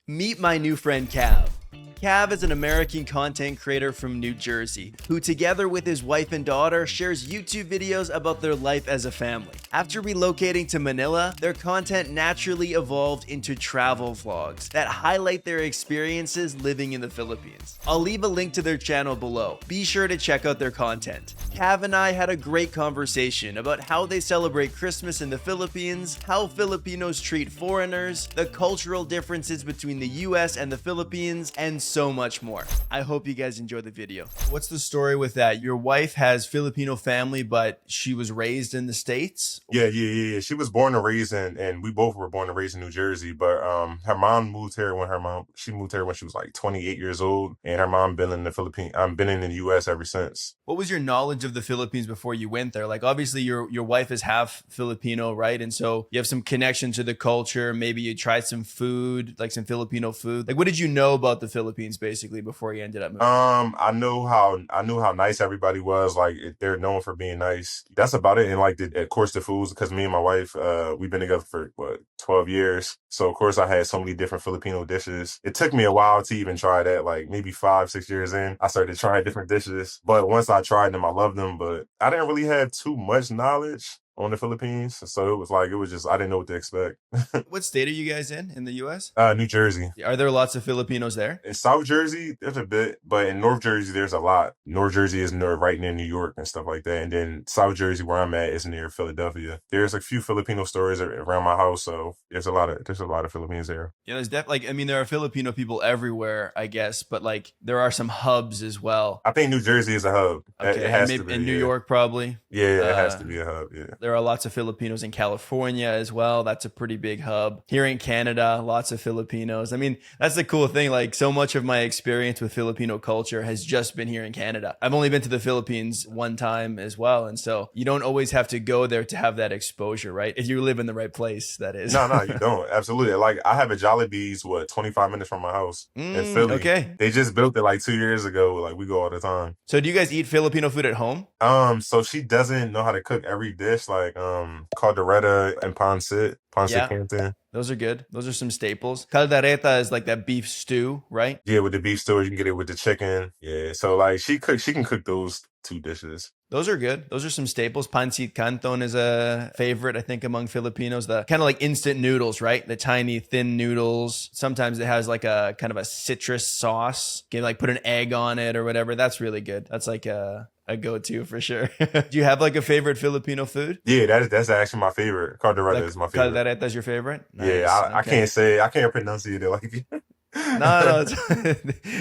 Meet my new friend Cav. Cav is an American content creator from New Jersey who, together with his wife and daughter, shares YouTube videos about their life as a family. After relocating to Manila, their content naturally evolved into travel vlogs that highlight their experiences living in the Philippines. I'll leave a link to their channel below. Be sure to check out their content. Cav and I had a great conversation about how they celebrate Christmas in the Philippines, how Filipinos treat foreigners, the cultural differences between the US and the Philippines, and so much more. I hope you guys enjoy the video. What's the story with that? Your wife has Filipino family, but she was raised in the States? Yeah. She was born and raised and we both were born and raised in New Jersey. But her mom moved here she moved here when she was like 28 years old, and her mom been in the Philippines. Been in the U.S. ever since. What was your knowledge of the Philippines before you went there? Like, obviously your wife is half Filipino, right? And so you have some connection to the culture. Maybe you tried some food, like some Filipino food. Like, what did you know about the Philippines basically before you ended up moving? I knew how nice everybody was. Like, they're known for being nice. That's about it. And like, of course, the foods, because me and my wife, we've been together for 12 years. So of course I had so many different Filipino dishes. It took me a while to even try that. Like maybe 5-6 years in, I started trying different dishes. But once I tried them, I loved them. But I didn't really have too much knowledge on the Philippines. So it was just, I didn't know what to expect. What state are you guys in the US? New Jersey. Are there lots of Filipinos there? In South Jersey, there's a bit, but in North Jersey, there's a lot. North Jersey is right near New York and stuff like that. And then South Jersey, where I'm at, is near Philadelphia. There's a few Filipino stores around my house, so there's a lot of Filipinos there. Yeah, there's definitely, I mean, there are Filipino people everywhere, I guess, but like there are some hubs as well. I think New Jersey is a hub. Okay, It has and to be. In New York, probably. Yeah, it has to be a hub. Yeah. There are lots of Filipinos in California as well. That's a pretty big hub. Here in Canada, lots of Filipinos. I mean, that's the cool thing. Like, so much of my experience with Filipino culture has just been here in Canada. I've only been to the Philippines one time as well. And so you don't always have to go there to have that exposure, right? If you live in the right place, that is. No, you don't. Absolutely. Like, I have a Jollibee's, 25 minutes from my house in Philly. Okay. They just built it like 2 years ago. Like, we go all the time. So do you guys eat Filipino food at home? So she doesn't know how to cook every dish, like caldereta and pancit canton. Those are good. Those are some staples. Caldereta is like that beef stew, right? Yeah, with the beef stew, you can get it with the chicken. Yeah, so like she can cook those two dishes. Those are good. Those are some staples. Pancit canton is a favorite, I think, among Filipinos. The kind of like instant noodles, right? The tiny, thin noodles. Sometimes it has like a kind of a citrus sauce. You can like put an egg on it or whatever. That's really good. That's like a go-to for sure. Do you have like a favorite Filipino food? Yeah, that's actually my favorite. Caldereta is my favorite. Caldereta is your favorite? Nice. Yeah, I can't pronounce it like you. No,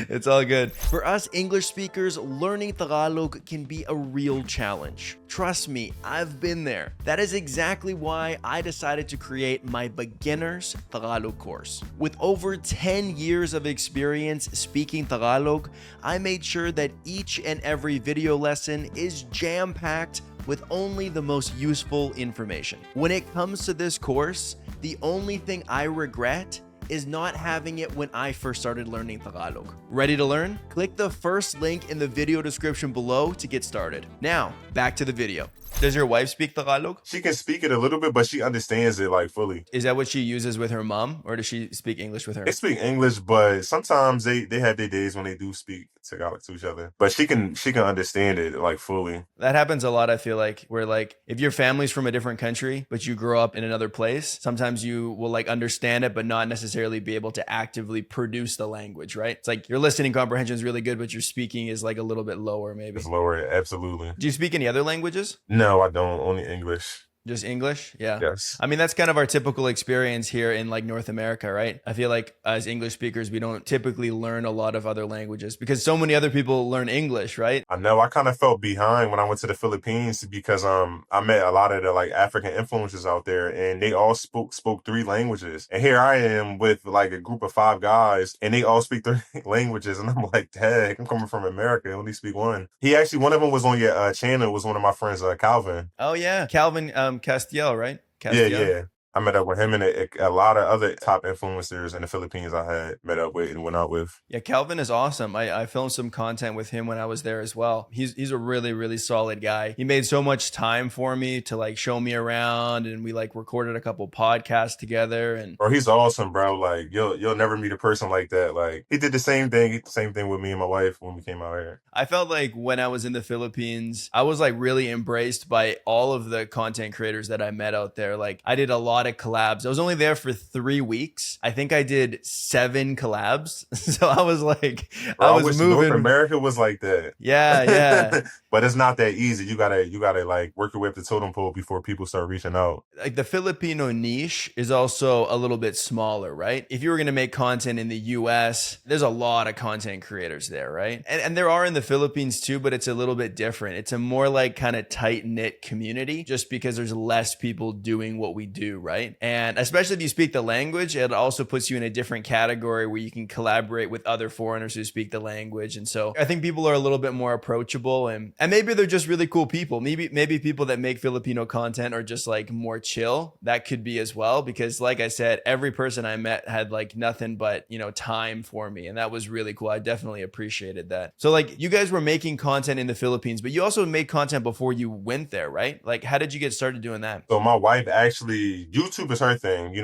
it's all good. For us English speakers, learning Tagalog can be a real challenge. Trust me, I've been there. That is exactly why I decided to create my beginner's Tagalog course. With over 10 years of experience speaking Tagalog, I made sure that each and every video lesson is jam-packed with only the most useful information. When it comes to this course, the only thing I regret is not having it when I first started learning Tagalog. Ready to learn? Click the first link in the video description below to get started. Now, back to the video. Does your wife speak Tagalog? She can speak it a little bit, but she understands it like fully. Is that what she uses with her mom, or does she speak English with her? They speak English, but sometimes they have their days when they do speak Tagalog to each other. But she can understand it like fully. That happens a lot, I feel like, where like if your family's from a different country, but you grow up in another place, sometimes you will like understand it, but not necessarily be able to actively produce the language, right? It's like your listening comprehension is really good, but your speaking is like a little bit lower, maybe. It's lower, absolutely. Do you speak any other languages? No, I don't. Only English. Just English? Yeah. Yes. I mean, that's kind of our typical experience here in like North America, right? I feel like as English speakers, we don't typically learn a lot of other languages because so many other people learn English, right? I know. I kind of felt behind when I went to the Philippines because I met a lot of the like African influencers out there, and they all spoke 3 languages. And here I am with like a group of 5 guys, and they all speak 3 languages, and I'm like, dang, I'm coming from America, I only speak 1. One of them was on your channel. Was one of my friends, Calvin. Oh yeah, Calvin Castiel, right? Castiel. Yeah. I met up with him and a lot of other top influencers in the Philippines I had met up with and went out with. Yeah, Calvin is awesome. I filmed some content with him when I was there as well. He's a really, really solid guy. He made so much time for me to like show me around, and we like recorded a couple podcasts together. And Bro, he's awesome, bro. Like you'll never meet a person like that. Like he did the same thing. He did the same thing with me and my wife when we came out here. I felt like when I was in the Philippines, I was like really embraced by all of the content creators that I met out there. Like I did a lot of collabs. I was only there for 3 weeks. I think I did 7 collabs. So I was like, Bro, I I was wish moving. North America was like that. Yeah, yeah. But it's not that easy. You gotta like work your way up the totem pole before people start reaching out. Like the Filipino niche is also a little bit smaller, right? If you were going to make content in the US, there's a lot of content creators there, right? And there are in the Philippines too, but it's a little bit different. It's a more like kind of tight knit community just because there's less people doing what we do, right? And especially if you speak the language, it also puts you in a different category where you can collaborate with other foreigners who speak the language. And so I think people are a little bit more approachable, and maybe they're just really cool people. Maybe people that make Filipino content are just like more chill. That could be as well, because like I said, every person I met had like nothing but, time for me. And that was really cool. I definitely appreciated that. So like you guys were making content in the Philippines, but you also made content before you went there, right? Like how did you get started doing that? So my wife actually, YouTube is her thing,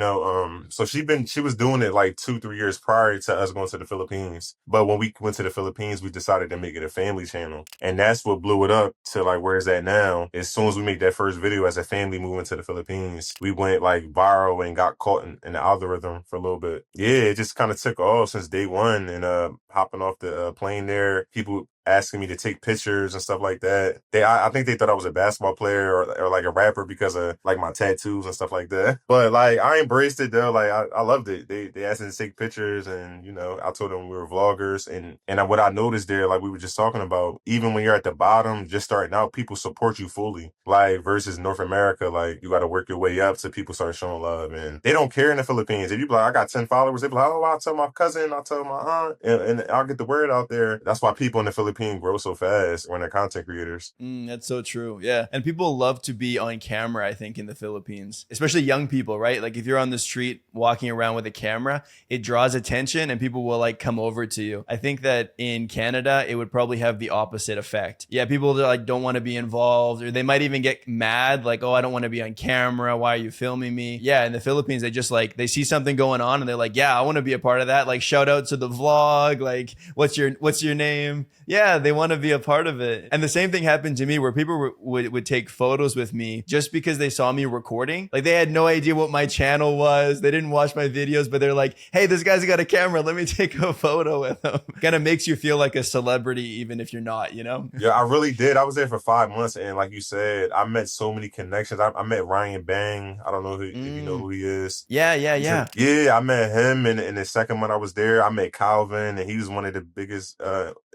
so she was doing it like 2-3 years prior to us going to the Philippines. But when we went to the Philippines, we decided to make it a family channel. And that's what blew it up to like where it's at now. As soon as we make that first video as a family moving to the Philippines, we went like viral and got caught in the algorithm for a little bit. Yeah, it just kind of took off since day one. And hopping off the plane there, people asking me to take pictures and stuff like that. I think they thought I was a basketball player or like a rapper because of like my tattoos and stuff like that. But like I embraced it though. Like I loved it. They asked me to take pictures, and I told them we were vloggers. And what I noticed there, like we were just talking about, even when you're at the bottom, just starting out, people support you fully. Like versus North America, like you got to work your way up to people start showing love, and they don't care in the Philippines. If you be like, I got 10 followers, they be like, oh, I'll tell my cousin, I'll tell my aunt, and I'll get the word out there. That's why people in the Philippines grow so fast when they're content creators. That's so true. Yeah. And people love to be on camera, I think, in the Philippines, especially young people, right? Like if you're on the street walking around with a camera, it draws attention and people will like come over to you. I think that in Canada, it would probably have the opposite effect. Yeah. People like don't want to be involved, or they might even get mad. Like, oh, I don't want to be on camera. Why are you filming me? Yeah. In the Philippines, they just like, they see something going on and they're like, yeah, I want to be a part of that. Like shout out to the vlog. Like, what's your name? Yeah. They want to be a part of it. And the same thing happened to me where people would take photos with me just because they saw me recording. Like they had no idea what my channel was. They didn't watch my videos, but they're like, hey, this guy's got a camera. Let me take a photo with him. Kind of makes you feel like a celebrity, even if you're not, Yeah, I really did. I was there for 5 months. And like you said, I met so many connections. I met Ryan Bang. I don't know if you know who he is. Yeah. Yeah, I met him. And in the second month I was there, I met Calvin, and he was one of the biggest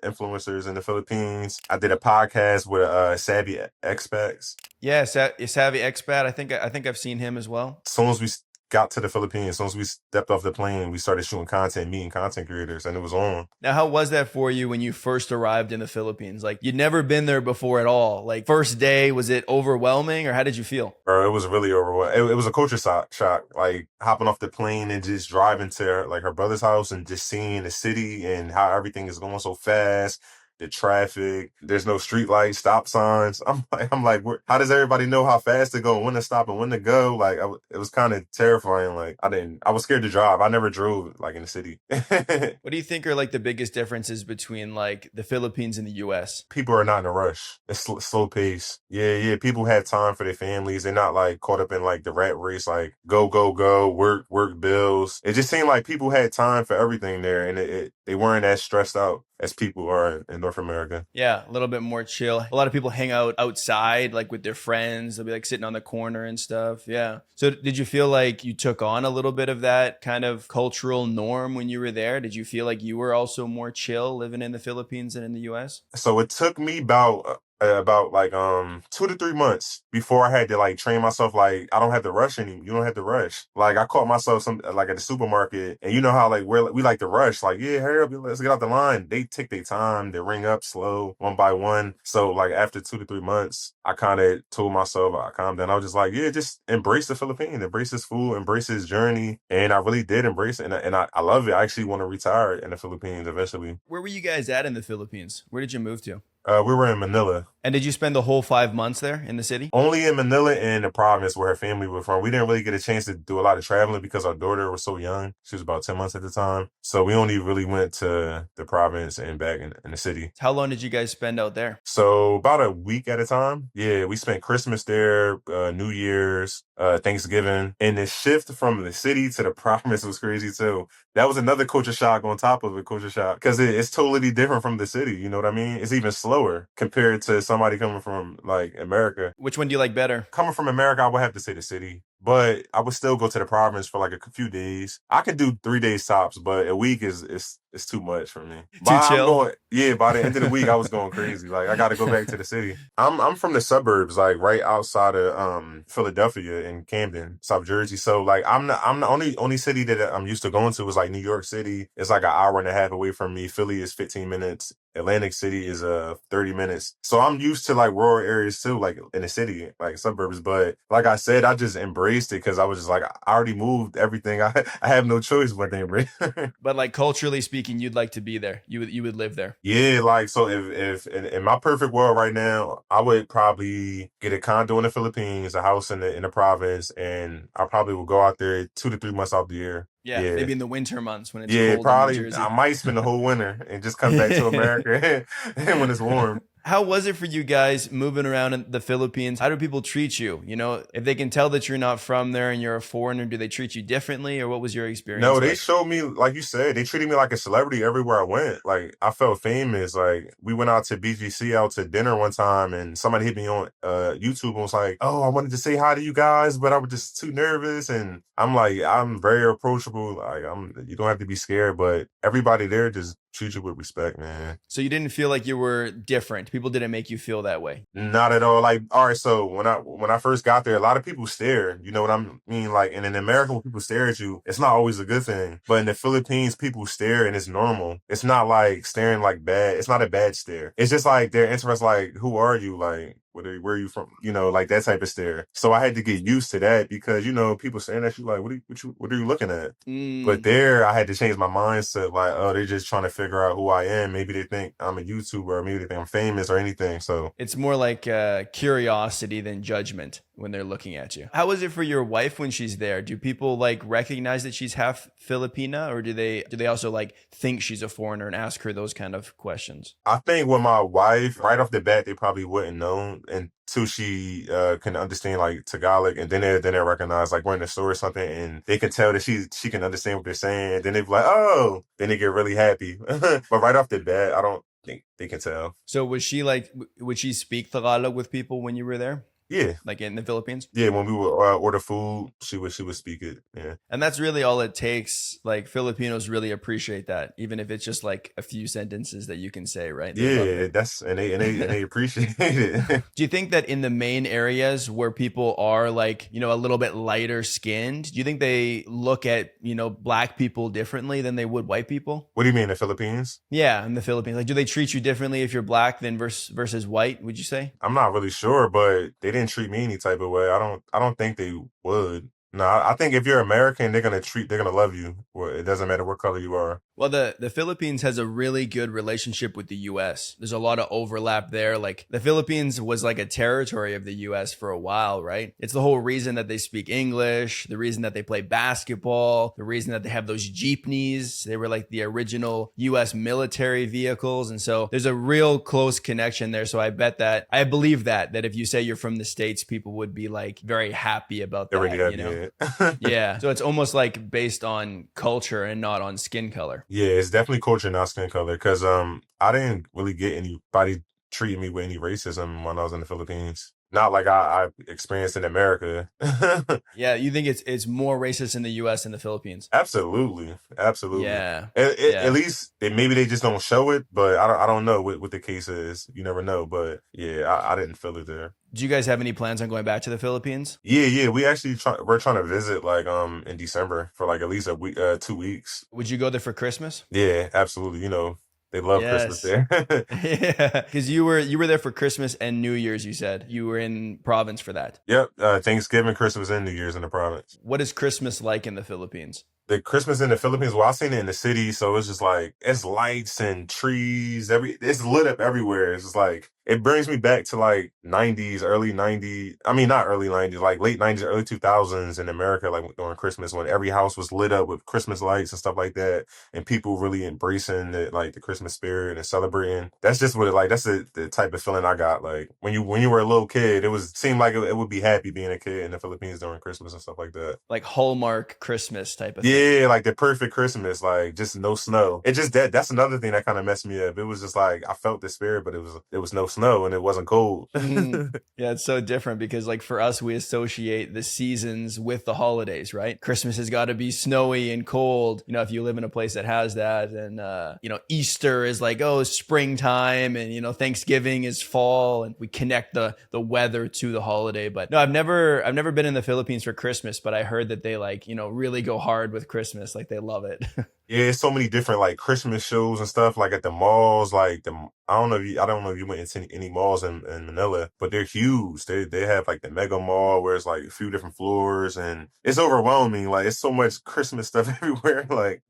influencers in the Philippines. I did a podcast with Savvy Expats. Yeah, Savvy Expat. I think I've seen him as well. As soon as we got to the Philippines, as soon as we stepped off the plane, we started shooting content, meeting content creators, and it was on. Now, how was that for you when you first arrived in the Philippines? Like you'd never been there before at all. Like first day, was it overwhelming, or how did you feel? Bro, it was really overwhelming. It was a culture shock. Like hopping off the plane and just driving to like her brother's house and just seeing the city and how everything is going so fast. The traffic, there's no street lights, stop signs. I'm like, how does everybody know how fast to go, when to stop and when to go? Like, it was kind of terrifying. Like, I was scared to drive. I never drove like in the city. What do you think are like the biggest differences between like the Philippines and the US? People are not in a rush. It's slow pace. Yeah. People have time for their families. They're not like caught up in like the rat race, like go, work bills. It just seemed like people had time for everything there, and they weren't as stressed out as people are in North America. Yeah, a little bit more chill. A lot of people hang out outside, like with their friends. They'll be like sitting on the corner and stuff. Yeah. So did you feel like you took on a little bit of that kind of cultural norm when you were there? Did you feel like you were also more chill living in the Philippines than in the US? So it took me about about like 2 to 3 months before I had to like train myself. Like I don't have to rush you don't have to rush. Like I caught myself some like at the supermarket, and you know how like we like to rush. Like yeah, hurry up, let's get out the line. They take their time. They ring up slow, one by one. So like after 2 to 3 months, I kind of told myself I calmed down. I was just like, yeah, just embrace the Philippines, embrace this food, embrace this journey, and I really did embrace it, and I love it. I actually want to retire in the Philippines eventually. Where were you guys at in the Philippines? Where did you move to? We were in Manila. And did you spend the whole 5 months there in the city? Only in Manila and the province where her family was from. We didn't really get a chance to do a lot of traveling because our daughter was so young. She was about 10 months at the time. So we only really went to the province and back in the city. How long did you guys spend out there? So about a week at a time. Yeah, we spent Christmas there, New Year's, Thanksgiving. And the shift from the city to the province was crazy too. That was another culture shock on top of a culture shock because it's totally different from the city. You know what I mean? It's even slower compared to somebody coming from like America. Which one do you like better? Coming from America, I would have to say the city, but I would still go to the province for like a few days. I could do 3 days tops, but a week is too much for me. Too chill? By the end of the week, I was going crazy. Like I got to go back to the city. I'm from the suburbs, like right outside of Philadelphia in Camden, South Jersey. So like I'm the only city that I'm used to going to is like New York City. It's like an hour and a half away from me. Philly is 15 minutes. Atlantic City is 30 minutes. So I'm used to like rural areas too, like in the city, like suburbs. But like I said, I just embraced it because I was just like, I already moved everything. I have no choice but to embrace. But like culturally speaking, you'd like to be there. You would live there. Yeah, like so if in my perfect world right now, I would probably get a condo in the Philippines, a house in the province, and I probably would go out there 2 to 3 months out the year. Yeah, Yeah. maybe in the winter months when it's Yeah, cold in New probably. Jersey. I might spend the whole winter and just come back to America and when it's warm. How was it for you guys moving around in the Philippines? How do people treat you? You know, if they can tell that you're not from there and you're a foreigner, do they treat you differently, or what was your experience No, they like? showed me, like you said, they treated me like a celebrity everywhere I went. Like I felt famous. Like we went out to BGC out to dinner one time, and somebody hit me on YouTube and was like, "Oh, I wanted to say hi to you guys, but I was just too nervous." And I'm like, I'm very approachable. Like you don't have to be scared, but everybody there just treat you with respect, man. So you didn't feel like you were different. People didn't make you feel that way. Not at all. Like, all right, so when I first got there, a lot of people stare. You know what I mean? Like, and in America, when people stare at you, it's not always a good thing. But in the Philippines, people stare and it's normal. It's not like staring like bad. It's not a bad stare. It's just like they're interested. Like, who are you? Like, where are you from? You know, like that type of stare. So I had to get used to that because, you know, people staring at you like, what are you looking at? But there, I had to change my mindset. Like, oh, they're just trying to figure out who I am. Maybe they think I'm a YouTuber, or maybe they think I'm famous or anything. So It's more like curiosity than judgment when they're looking at you. How is it for your wife when she's there? Do people like recognize that she's half Filipina, or do they also like think she's a foreigner and ask her those kind of questions? I think with my wife, right off the bat, they probably wouldn't know until she can understand like Tagalog, and then they recognize like we're in the store or something, and they can tell that she can understand what they're saying. Then they be like, oh, then they get really happy. But right off the bat, I don't think they can tell. So was she like, would she speak Tagalog with people when you were there? Yeah, Like in the Philippines? yeah. When we would order food, she would speak it. Yeah. And that's really all it takes. Like Filipinos really appreciate that, even if it's just like a few sentences that you can say, right? They love Yeah, it. that's and they appreciate it. Do you think that in the main areas where people are like, you know, a little bit lighter skinned, do you think they look at, you know, black people differently than they would white people? What do you mean, the Philippines? Yeah, in the Philippines. Like, do they treat you differently if you're black than versus white, would you say? I'm not really sure, but they didn't treat me any type of way. I don't think they would. No, I think if you're American, they're gonna love you. Well, it doesn't matter what color you are. Well, the Philippines has a really good relationship with the US. There's a lot of overlap there. Like the Philippines was like a territory of the US for a while, right? It's the whole reason that they speak English, the reason that they play basketball, the reason that they have those jeepneys. They were like the original US military vehicles. And so there's a real close connection there. So I believe that if you say you're from the States, people would be like very happy about They're that, really happy. you know? Yeah. Yeah. So it's almost like based on culture and not on skin color. Yeah, it's definitely culture, not skin color. Because I didn't really get anybody treating me with any racism when I was in the Philippines. not like I experienced in America. Yeah, you think it's more racist in the US than the Philippines? Absolutely, absolutely. Yeah. At Yeah. least maybe they just don't show it, but I don't know what the case is. You never know, but yeah, I didn't feel it there. Do you guys have any plans on going back to the Philippines? Yeah. We actually we're trying to visit like in December for like at least a week, 2 weeks. Would you go there for Christmas? Yeah, absolutely. You know, they love Christmas Yes. there. Yeah, because you were there for Christmas and New Year's. You said you were in province for that. Yep, Thanksgiving, Christmas, and New Year's in the province. What is Christmas like in the Philippines? The Christmas in the Philippines, well, I seen it in the city, so it's just like it's lights and trees, it's lit up everywhere. It's just like it brings me back to like 90s, early 90s. I mean, not early 90s, like late 90s, early 2000s in America, like during Christmas when every house was lit up with Christmas lights and stuff like that, and people really embracing the Christmas spirit and celebrating. That's just what that's the type of feeling I got. Like when you were a little kid, seemed like it would be happy being a kid in the Philippines during Christmas and stuff like that. Like Hallmark Christmas type of thing. Yeah, like the perfect Christmas, like just no snow. It just that's another thing that kind of messed me up. It was just like I felt the spirit, but it was no snow and it wasn't cold. Yeah, it's so different because like for us, we associate the seasons with the holidays, right? Christmas has got to be snowy and cold. You know, if you live in a place that has that, and Easter is like, oh, springtime, and Thanksgiving is fall, and we connect the weather to the holiday. But no, I've never been in the Philippines for Christmas, but I heard that they really go hard with Christmas, like they love it. Yeah, it's so many different like Christmas shows and stuff like at the malls. Like I don't know if you went into any malls in Manila, but they're huge. They have like the mega mall where it's like a few different floors and it's overwhelming. Like it's so much Christmas stuff everywhere. Like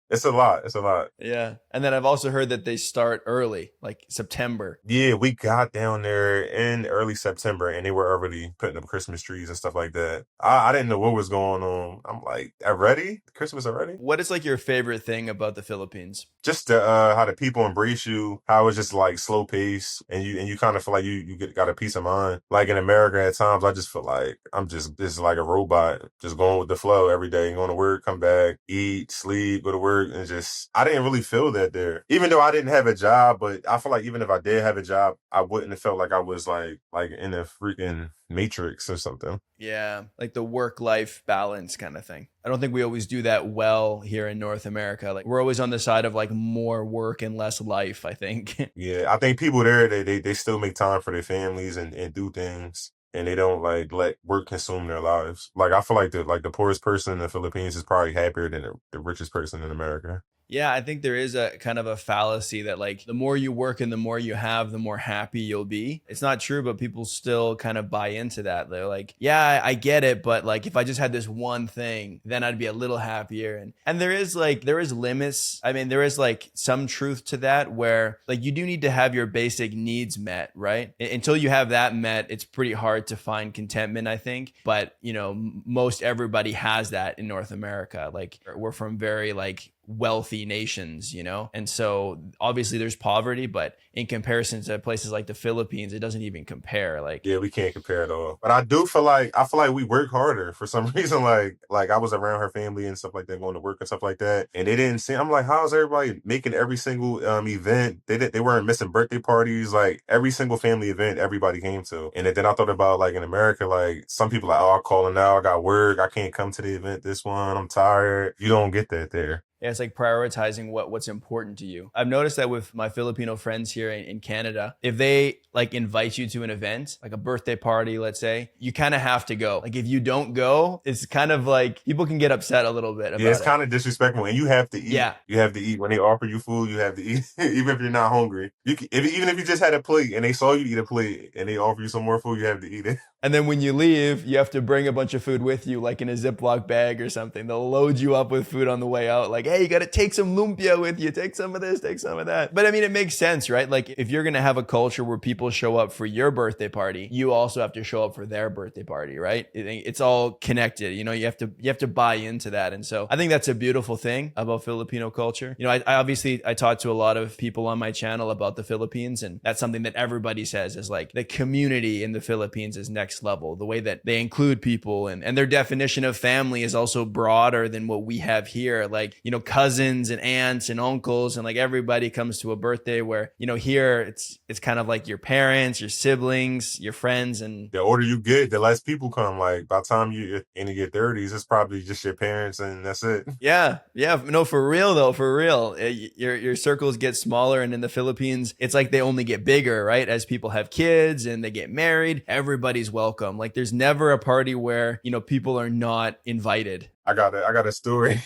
it's a lot. It's a lot. Yeah. And then I've also heard that they start early, like September. Yeah, we got down there in early September and they were already putting up Christmas trees and stuff like that. I didn't know what was going on. I'm like, already? Christmas already? What is like your favorite thing about the Philippines? Just how the people embrace you, how it's just like slow pace and you kind of feel like got a peace of mind. Like in America at times, I just feel like I'm just like a robot, just going with the flow every day, going to work, come back, eat, sleep, go to work. And just, I didn't really feel that there. Even though I didn't have a job, but I feel like even if I did have a job, I wouldn't have felt like I was like in a freaking matrix or something. Yeah, like the work-life balance kind of thing. I don't think we always do that well here in North America. Like we're always on the side of like more work and less life, I think. Yeah, I think people there, they still make time for their families and do things. And they don't like let work consume their lives. Like I feel like the poorest person in the Philippines is probably happier than the richest person in America. Yeah, I think there is a kind of a fallacy that like the more you work and the more you have, the more happy you'll be. It's not true, but people still kind of buy into that. They're like, yeah, I get it, but like if I just had this one thing, then I'd be a little happier. And there is limits. I mean, there is like some truth to that where like you do need to have your basic needs met, right? Until you have that met, it's pretty hard to find contentment, I think. But, most everybody has that in North America. Like we're from very like wealthy nations, and so obviously there's poverty, but in comparison to places like the Philippines, it doesn't even compare. Like, yeah, we can't compare at all. But I feel like we work harder for some reason. Like I was around her family and stuff like that, going to work and stuff like that, and they didn't see. I'm like, how's everybody making every single event? They weren't missing birthday parties. Like every single family event, everybody came to. And then I thought about like in America, like some people are like, oh, I'm calling now. I got work. I can't come to the event. This one, I'm tired. You don't get that there. Yeah, it's like prioritizing what's important to you. I've noticed that with my Filipino friends here in Canada, if they like invite you to an event, like a birthday party, let's say, you kind of have to go. Like if you don't go, it's kind of like people can get upset a little bit about it. Yeah, it's kind of disrespectful, and you have to eat. Yeah. You have to eat. When they offer you food, you have to eat, even if you're not hungry. Even if you just had a plate and they saw you eat a plate and they offer you some more food, you have to eat it. And then when you leave, you have to bring a bunch of food with you, like in a Ziploc bag or something. They'll load you up with food on the way out. Like, hey, you got to take some lumpia with you. Take some of this, take some of that. But I mean, it makes sense, right? Like if you're going to have a culture where people show up for your birthday party, you also have to show up for their birthday party, right? It's all connected. You have to buy into that. And so I think that's a beautiful thing about Filipino culture. I obviously talk to a lot of people on my channel about the Philippines, and that's something that everybody says is like the community in the Philippines is next next level. The way that they include people and their definition of family is also broader than what we have here. Like, you know, cousins and aunts and uncles and like everybody comes to a birthday, where, you know, here it's kind of like your parents, your siblings, your friends. And the older you get, the less people come. Like by the time you're in your 30s, it's probably just your parents and that's it. yeah, no, for real though, for real. Your circles get smaller, and in the Philippines, it's like they only get bigger, right? As people have kids and they get married, everybody's welcome. Like there's never a party where, you know, people are not invited. I got a story.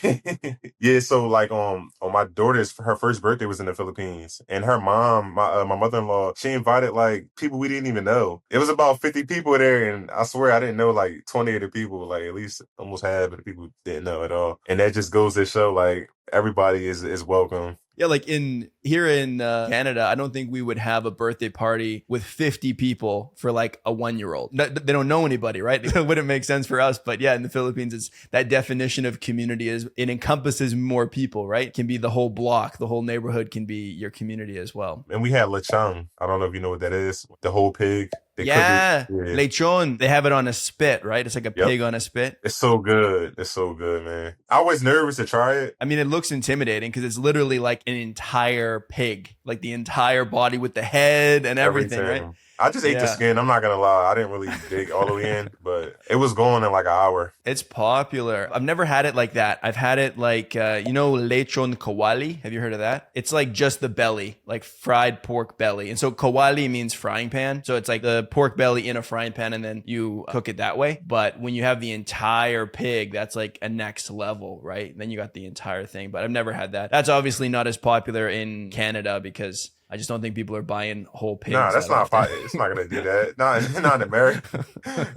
Yeah, so like on my daughter's, her first birthday was in the Philippines, and her mom, my mother-in-law, she invited like people we didn't even know. It was about 50 people there, and I swear I didn't know like 20 of the people, like at least almost half of the people didn't know at all. And that just goes to show like everybody is welcome. Yeah, like here in Canada, I don't think we would have a birthday party with 50 people for like a 1-year-old. They don't know anybody, right? It wouldn't make sense for us. But yeah, in the Philippines, it's that definition of community it encompasses more people, right? It can be the whole block, the whole neighborhood can be your community as well. And we had lechon. I don't know if you know what that is. The whole pig. They Yeah, cook it. lechon. They have it on a spit, right? It's like a pig on a spit. It's so good. It's so good, man. I was nervous to try it. I mean, it looks intimidating because it's literally like an entire pig, like the entire body with the head and everything, right? I just ate the skin. I'm not going to lie. I didn't really dig all the way in, but it was going in like an hour. It's popular. I've never had it like that. I've had it like, you know, lechon kawali. Have you heard of that? It's like just the belly, like fried pork belly. And so kawali means frying pan. So it's like the pork belly in a frying pan and then you cook it that way. But when you have the entire pig, that's like a next level, right? Then you got the entire thing. But I've never had that. That's obviously not as popular in Canada because I just don't think people are buying whole pigs. Nah, that's not. It's not gonna do that. Not in America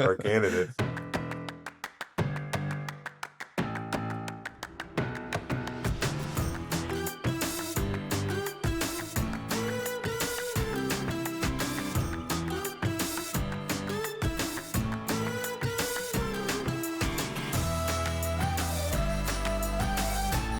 or Canada.